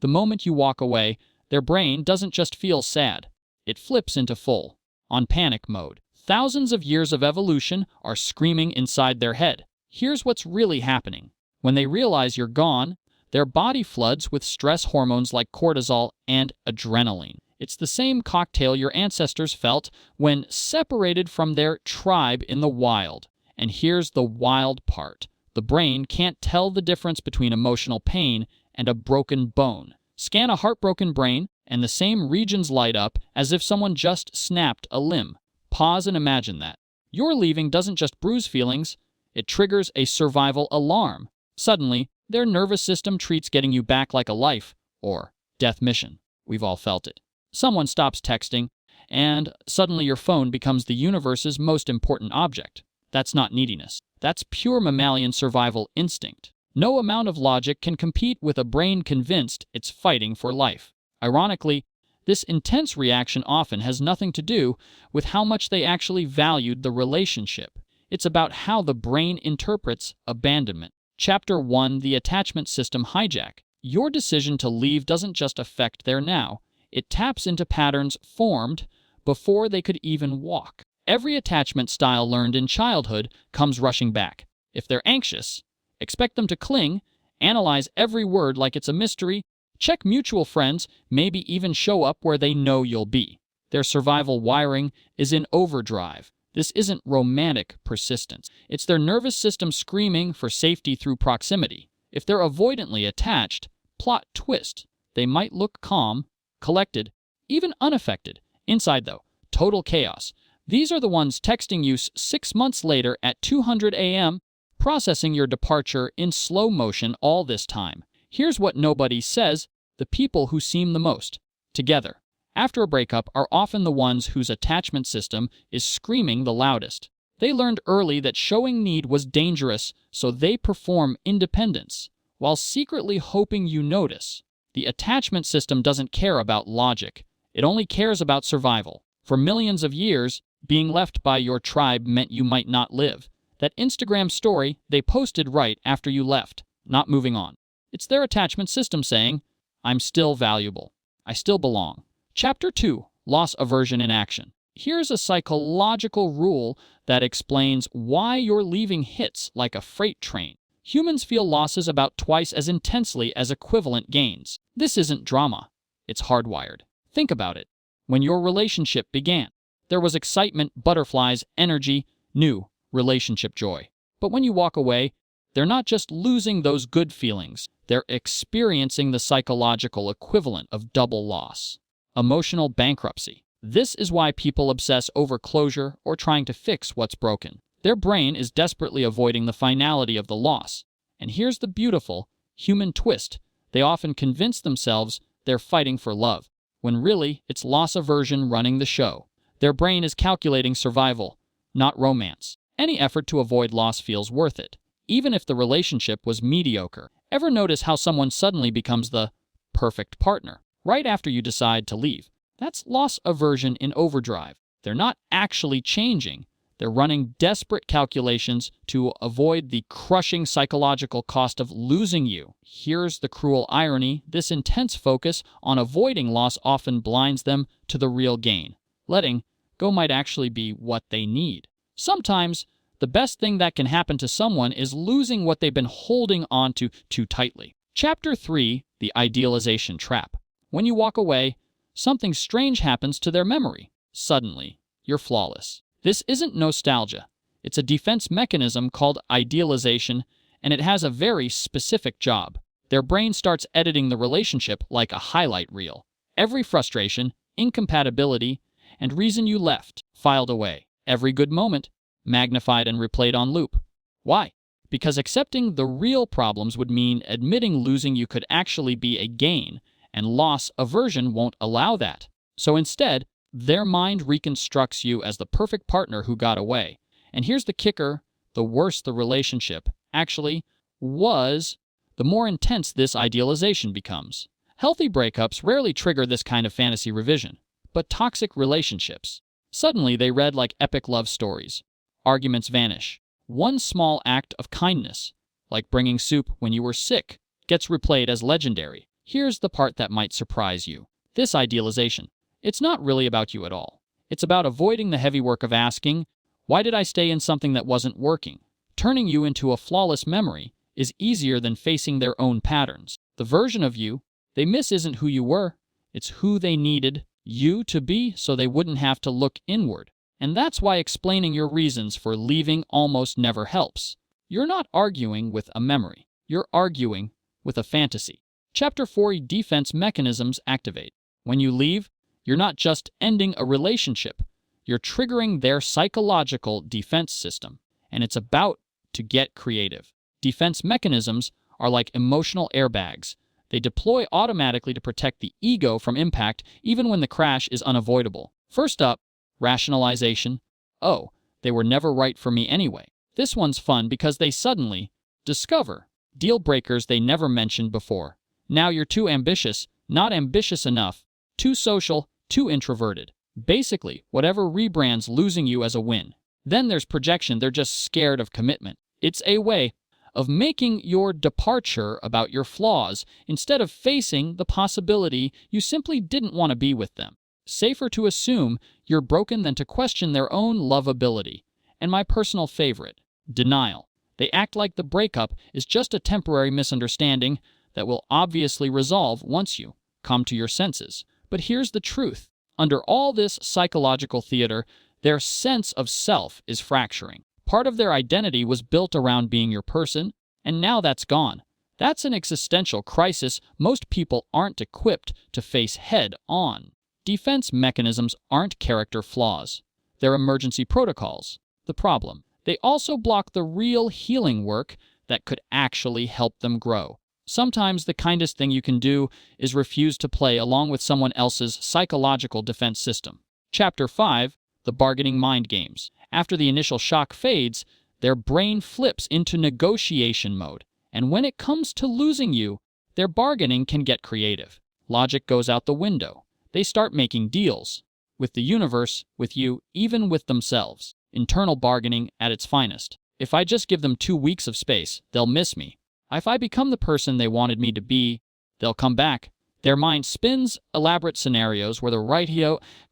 The moment you walk away, their brain doesn't just feel sad. It flips into full-on panic mode. Thousands of years of evolution are screaming inside their head. Here's what's really happening. When they realize you're gone, their body floods with stress hormones like cortisol and adrenaline. It's the same cocktail your ancestors felt when separated from their tribe in the wild. And here's the wild part. The brain can't tell the difference between emotional pain and a broken bone. Scan a heartbroken brain, and the same regions light up as if someone just snapped a limb. Pause and imagine that. Your leaving doesn't just bruise feelings, it triggers a survival alarm. Suddenly, their nervous system treats getting you back like a life or death mission. We've all felt it. Someone stops texting, and suddenly your phone becomes the universe's most important object. That's not neediness. That's pure mammalian survival instinct. No amount of logic can compete with a brain convinced it's fighting for life. Ironically, this intense reaction often has nothing to do with how much they actually valued the relationship. It's about how the brain interprets abandonment. Chapter 1: The Attachment System Hijack. Your decision to leave doesn't just affect their now. It taps into patterns formed before they could even walk. Every attachment style learned in childhood comes rushing back. If they're anxious, expect them to cling, analyze every word like it's a mystery, check mutual friends, maybe even show up where they know you'll be. Their survival wiring is in overdrive. This isn't romantic persistence. It's their nervous system screaming for safety through proximity. If they're avoidantly attached, plot twist, they might look calm, collected, even unaffected. Inside, though, total chaos. These are the ones texting you 6 months later at 200 a.m., processing your departure in slow motion all this time. Here's what nobody says: the people who seem the most together after a breakup are often the ones whose attachment system is screaming the loudest. They learned early that showing need was dangerous, so they perform independence, while secretly hoping you notice. The attachment system doesn't care about logic. It only cares about survival. For millions of years, being left by your tribe meant you might not live. That Instagram story they posted right after you left, not moving on. It's their attachment system saying, I'm still valuable. I still belong. Chapter 2: Loss Aversion in Action. Here's a psychological rule that explains why your leaving hits like a freight train. Humans feel losses about twice as intensely as equivalent gains. This isn't drama. It's hardwired. Think about it. When your relationship began, there was excitement, butterflies, energy, new relationship joy. But when you walk away, they're not just losing those good feelings. They're experiencing the psychological equivalent of double loss. Emotional bankruptcy. This is why people obsess over closure or trying to fix what's broken. Their brain is desperately avoiding the finality of the loss. And here's the beautiful human twist. They often convince themselves they're fighting for love, when really it's loss aversion running the show. Their brain is calculating survival, not romance. Any effort to avoid loss feels worth it, even if the relationship was mediocre. Ever notice how someone suddenly becomes the perfect partner right after you decide to leave? That's loss aversion in overdrive. They're not actually changing. They're running desperate calculations to avoid the crushing psychological cost of losing you. Here's the cruel irony. This intense focus on avoiding loss often blinds them to the real gain. Letting go might actually be what they need. Sometimes, the best thing that can happen to someone is losing what they've been holding on to too tightly. Chapter 3: The Idealization Trap. When you walk away, something strange happens to their memory. Suddenly, you're flawless. This isn't nostalgia. It's a defense mechanism called idealization, and it has a very specific job. Their brain starts editing the relationship like a highlight reel. Every frustration, incompatibility, and reason you left filed away. Every good moment magnified and replayed on loop. Why? Because accepting the real problems would mean admitting losing you could actually be a gain, and loss aversion won't allow that. So instead, their mind reconstructs you as the perfect partner who got away. And here's the kicker: the worse the relationship actually was, the more intense this idealization becomes. Healthy breakups rarely trigger this kind of fantasy revision, but toxic relationships, suddenly they read like epic love stories. Arguments vanish. One small act of kindness, like bringing soup when you were sick, gets replayed as legendary. Here's the part that might surprise you. This idealization. It's not really about you at all. It's about avoiding the heavy work of asking, why did I stay in something that wasn't working? Turning you into a flawless memory is easier than facing their own patterns. The version of you they miss isn't who you were, it's who they needed you to be so they wouldn't have to look inward. And that's why explaining your reasons for leaving almost never helps. You're not arguing with a memory. You're arguing with a fantasy. Chapter 4: Defense Mechanisms Activate. When you leave, you're not just ending a relationship. You're triggering their psychological defense system. And it's about to get creative. Defense mechanisms are like emotional airbags. They deploy automatically to protect the ego from impact even when the crash is unavoidable. First up, rationalization. Oh, they were never right for me anyway. This one's fun because they suddenly discover deal breakers they never mentioned before. Now you're too ambitious, not ambitious enough, too social, too introverted. Basically, whatever rebrands losing you as a win. Then there's projection. They're just scared of commitment. It's a way of making your departure about your flaws instead of facing the possibility you simply didn't want to be with them. Safer to assume you're broken than to question their own lovability. And my personal favorite, denial. They act like the breakup is just a temporary misunderstanding that will obviously resolve once you come to your senses. But here's the truth. Under all this psychological theater, their sense of self is fracturing. Part of their identity was built around being your person, and now that's gone. That's an existential crisis most people aren't equipped to face head-on. Defense mechanisms aren't character flaws. They're emergency protocols. The problem. They also block the real healing work that could actually help them grow. Sometimes the kindest thing you can do is refuse to play along with someone else's psychological defense system. Chapter 5: The Bargaining Mind Games. After the initial shock fades, their brain flips into negotiation mode. And when it comes to losing you, their bargaining can get creative. Logic goes out the window. They start making deals. With the universe, with you, even with themselves. Internal bargaining at its finest. If I just give them 2 weeks of space, they'll miss me. If I become the person they wanted me to be, they'll come back. Their mind spins elaborate scenarios where the right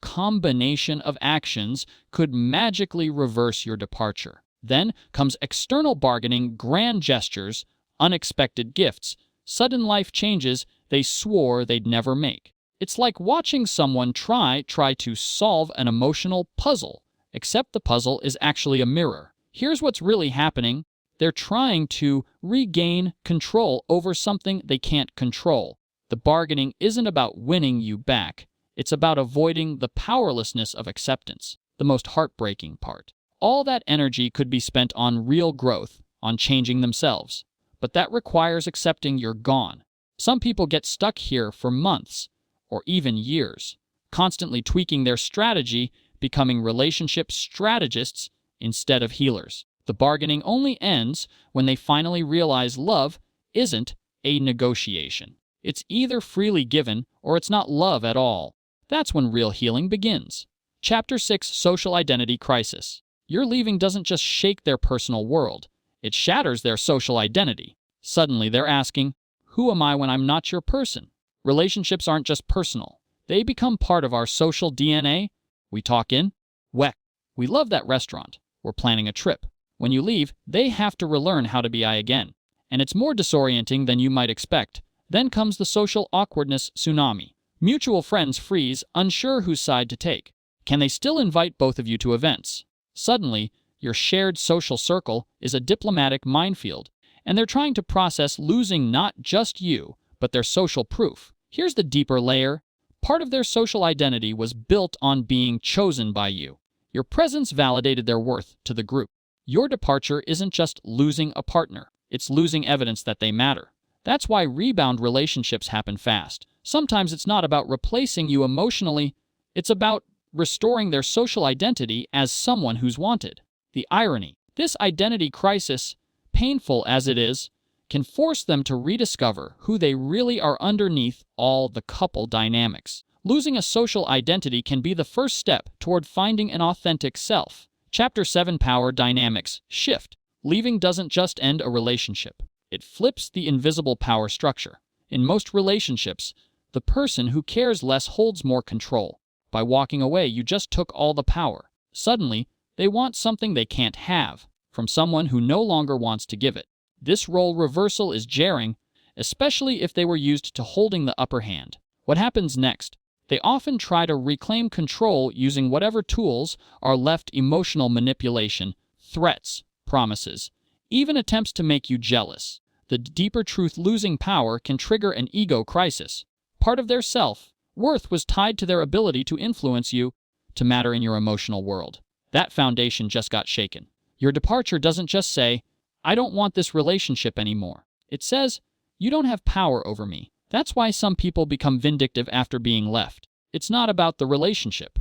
combination of actions could magically reverse your departure. Then comes external bargaining, grand gestures, unexpected gifts, sudden life changes they swore they'd never make. It's like watching someone try to solve an emotional puzzle, except the puzzle is actually a mirror. Here's what's really happening. They're trying to regain control over something they can't control. The bargaining isn't about winning you back. It's about avoiding the powerlessness of acceptance, the most heartbreaking part. All that energy could be spent on real growth, on changing themselves. But that requires accepting you're gone. Some people get stuck here for months, or even years, constantly tweaking their strategy, becoming relationship strategists instead of healers. The bargaining only ends when they finally realize love isn't a negotiation. It's either freely given or it's not love at all. That's when real healing begins. Chapter 6: Social Identity Crisis. Your leaving doesn't just shake their personal world. It shatters their social identity. Suddenly they're asking, who am I when I'm not your person? Relationships aren't just personal. They become part of our social DNA. We talk in, "Weck. We love that restaurant. We're planning a trip." When you leave, they have to relearn how to be I again. And it's more disorienting than you might expect. Then comes the social awkwardness tsunami. Mutual friends freeze, unsure whose side to take. Can they still invite both of you to events? Suddenly, your shared social circle is a diplomatic minefield, and they're trying to process losing not just you, but their social proof. Here's the deeper layer. Part of their social identity was built on being chosen by you. Your presence validated their worth to the group. Your departure isn't just losing a partner. It's losing evidence that they matter. That's why rebound relationships happen fast. Sometimes it's not about replacing you emotionally. It's about restoring their social identity as someone who's wanted. The irony. This identity crisis, painful as it is, can force them to rediscover who they really are underneath all the couple dynamics. Losing a social identity can be the first step toward finding an authentic self. Chapter 7: Power Dynamics Shift. Leaving doesn't just end a relationship. It flips the invisible power structure. In most relationships, the person who cares less holds more control. By walking away, you just took all the power. Suddenly, they want something they can't have, from someone who no longer wants to give it. This role reversal is jarring, especially if they were used to holding the upper hand. What happens next? They often try to reclaim control using whatever tools are left: emotional manipulation, threats, promises, even attempts to make you jealous. The deeper truth: losing power can trigger an ego crisis. Part of their self-worth was tied to their ability to influence you, to matter in your emotional world. That foundation just got shaken. Your departure doesn't just say, "I don't want this relationship anymore." It says, "You don't have power over me." That's why some people become vindictive after being left. It's not about the relationship.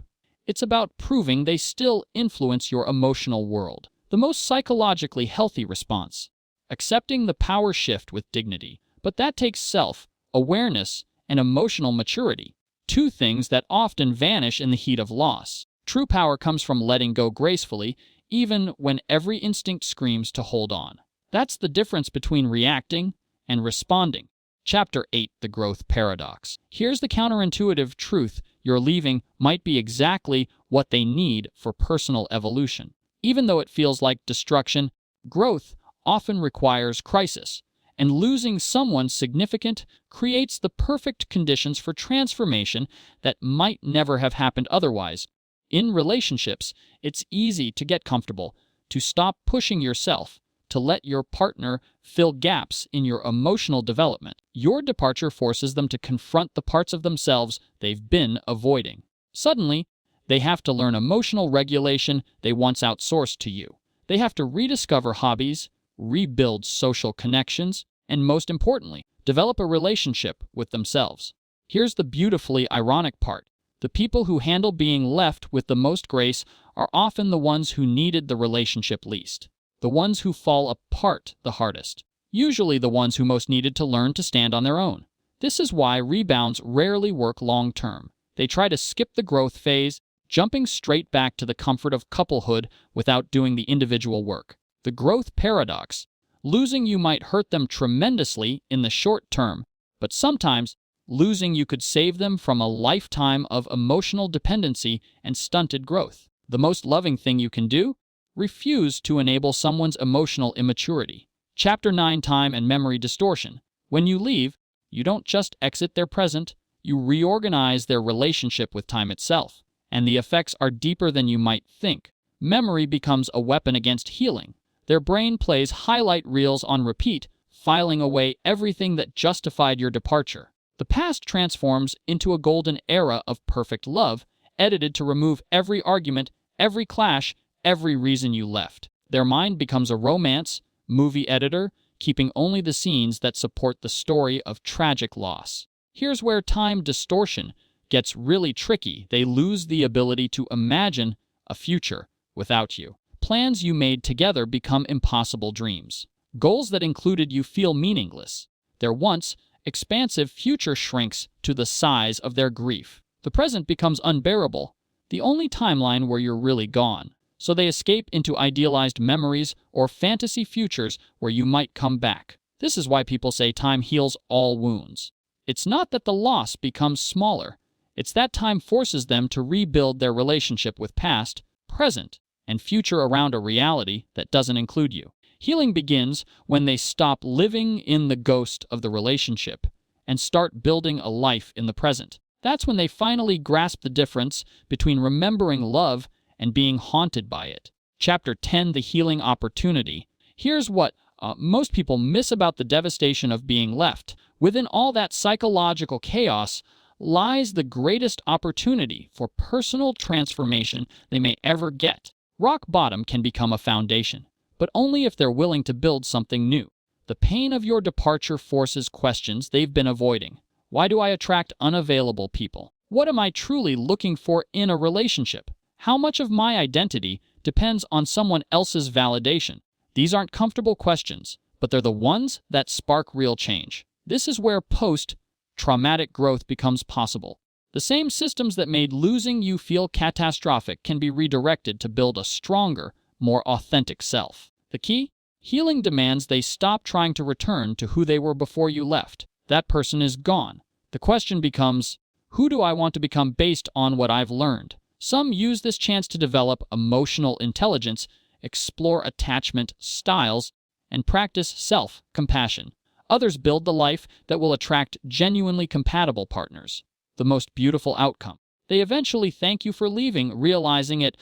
It's about proving they still influence your emotional world. The most psychologically healthy response: accepting the power shift with dignity. But that takes self-awareness and emotional maturity, two things that often vanish in the heat of loss. True power comes from letting go gracefully, even when every instinct screams to hold on. That's the difference between reacting and responding. Chapter 8: The Growth Paradox. Here's the counterintuitive truth: your leaving might be exactly what they need for personal evolution. Even though it feels like destruction, growth often requires crisis, and losing someone significant creates the perfect conditions for transformation that might never have happened otherwise. In relationships, it's easy to get comfortable, to stop pushing yourself, to let your partner fill gaps in your emotional development. Your departure forces them to confront the parts of themselves they've been avoiding. Suddenly, they have to learn emotional regulation they once outsourced to you. They have to rediscover hobbies, rebuild social connections, and most importantly, develop a relationship with themselves. Here's the beautifully ironic part: the people who handle being left with the most grace are often the ones who needed the relationship least. The ones who fall apart the hardest. Usually the ones who most needed to learn to stand on their own. This is why rebounds rarely work long term. They try to skip the growth phase, jumping straight back to the comfort of couplehood without doing the individual work. The growth paradox: losing you might hurt them tremendously in the short term, but sometimes losing you could save them from a lifetime of emotional dependency and stunted growth. The most loving thing you can do? Refuse to enable someone's emotional immaturity. Chapter 9: Time and Memory Distortion. When you leave, you don't just exit their present, you reorganize their relationship with time itself. And the effects are deeper than you might think. Memory becomes a weapon against healing. Their brain plays highlight reels on repeat, filing away everything that justified your departure. The past transforms into a golden era of perfect love, edited to remove every argument, every clash, every reason you left. Their mind becomes a romance movie editor, keeping only the scenes that support the story of tragic loss. Here's where time distortion gets really tricky. They lose the ability to imagine a future without you. Plans you made together become impossible dreams. Goals that included you feel meaningless. Their once expansive future shrinks to the size of their grief. The present becomes unbearable, the only timeline where you're really gone. So they escape into idealized memories or fantasy futures where you might come back. This is why people say time heals all wounds. It's not that the loss becomes smaller. It's that time forces them to rebuild their relationship with past, present, and future around a reality that doesn't include you. Healing begins when they stop living in the ghost of the relationship and start building a life in the present. That's when they finally grasp the difference between remembering love and being haunted by it. Chapter 10: The Healing Opportunity. Here's what most people miss about the devastation of being left. Within all that psychological chaos lies the greatest opportunity for personal transformation they may ever get. Rock bottom can become a foundation, but only if they're willing to build something new. The pain of your departure forces questions they've been avoiding. Why do I attract unavailable people? What am I truly looking for in a relationship? How much of my identity depends on someone else's validation? These aren't comfortable questions, but they're the ones that spark real change. This is where post-traumatic growth becomes possible. The same systems that made losing you feel catastrophic can be redirected to build a stronger, more authentic self. The key? Healing demands they stop trying to return to who they were before you left. that person is gone. The question becomes, who do I want to become based on what I've learned? Some use this chance to develop emotional intelligence, explore attachment styles, and practice self-compassion. Others build the life that will attract genuinely compatible partners. The most beautiful outcome. They eventually thank you for leaving, realizing it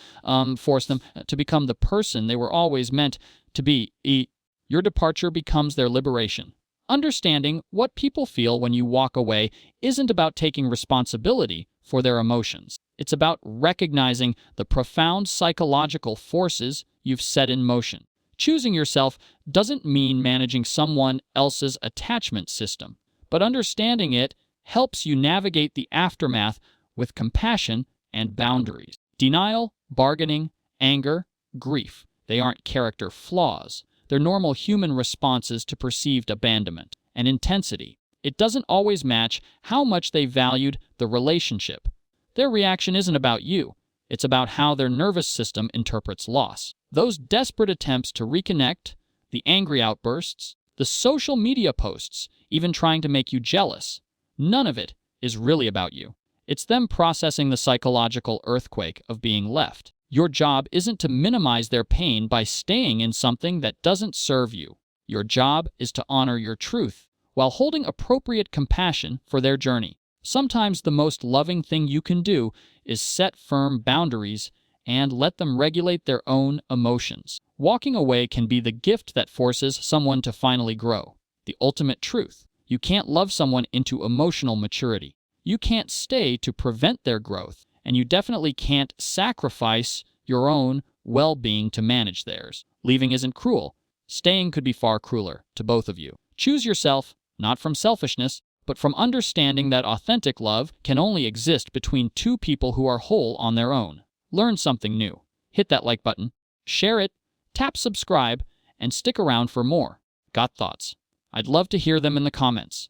forced them to become the person they were always meant to be. Your departure becomes their liberation. Understanding what people feel when you walk away isn't about taking responsibility for their emotions. It's about recognizing the profound psychological forces you've set in motion. Choosing yourself doesn't mean managing someone else's attachment system, but understanding it helps you navigate the aftermath with compassion and boundaries. Denial, bargaining, anger, grief. They aren't character flaws. They're normal human responses to perceived abandonment and intensity. It doesn't always match how much they valued the relationship. Their reaction isn't about you. It's about how their nervous system interprets loss. Those desperate attempts to reconnect, the angry outbursts, the social media posts, even trying to make you jealous, none of it is really about you. It's them processing the psychological earthquake of being left. Your job isn't to minimize their pain by staying in something that doesn't serve you. Your job is to honor your truth while holding appropriate compassion for their journey. Sometimes the most loving thing you can do is set firm boundaries and let them regulate their own emotions. Walking away can be the gift that forces someone to finally grow. The ultimate truth. You can't love someone into emotional maturity. You can't stay to prevent their growth, and you definitely can't sacrifice your own well-being to manage theirs. Leaving isn't cruel. Staying could be far crueler to both of you. Choose yourself, not from selfishness, but from understanding that authentic love can only exist between two people who are whole on their own. Learn something new. Hit that like button, share it, tap subscribe, and stick around for more. Got thoughts? I'd love to hear them in the comments.